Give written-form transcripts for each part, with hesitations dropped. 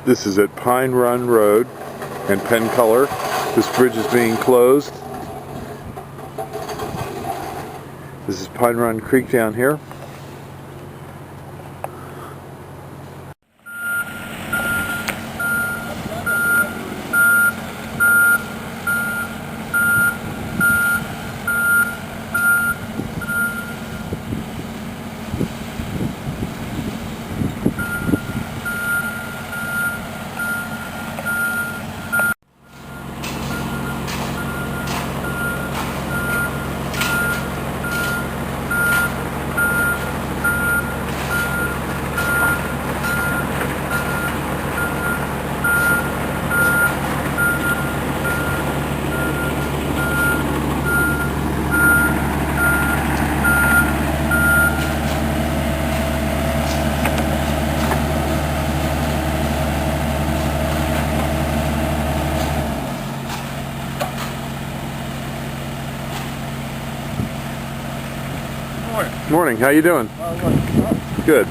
This is at Pine Run Road and Pencolor. This bridge is being closed. This is Pine Run Creek down here. Morning. How you doing? Good.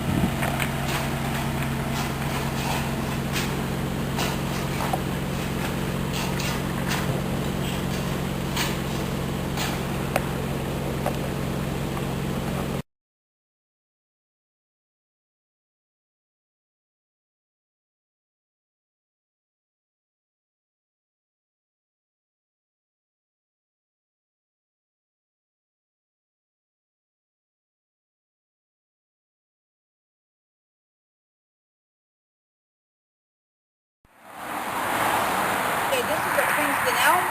This is a Princeton elm.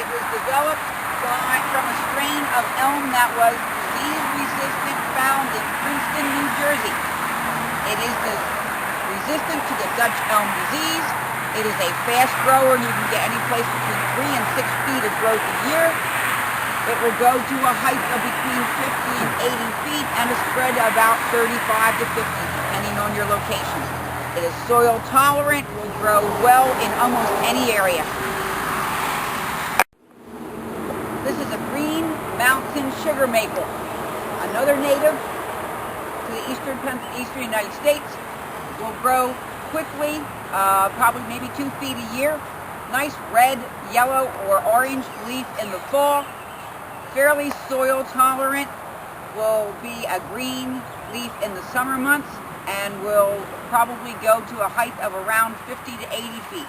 It was developed from a strain of elm that was disease-resistant, found in Princeton, New Jersey. It is resistant to the Dutch elm disease. It is a fast grower, and you can get any place between 3 and 6 feet of growth a year. It will go to a height of between 50 and 80 feet and a spread of about 35 to 50, depending on your location. It is soil tolerant, will grow well in almost any area. This is a green mountain sugar maple, another native to the eastern United States. Will grow quickly, probably maybe 2 feet a year. Nice red, yellow, or orange leaf in the fall. Fairly soil tolerant, will be a green leaf in the summer months, and will probably go to a height of around 50 to 80 feet.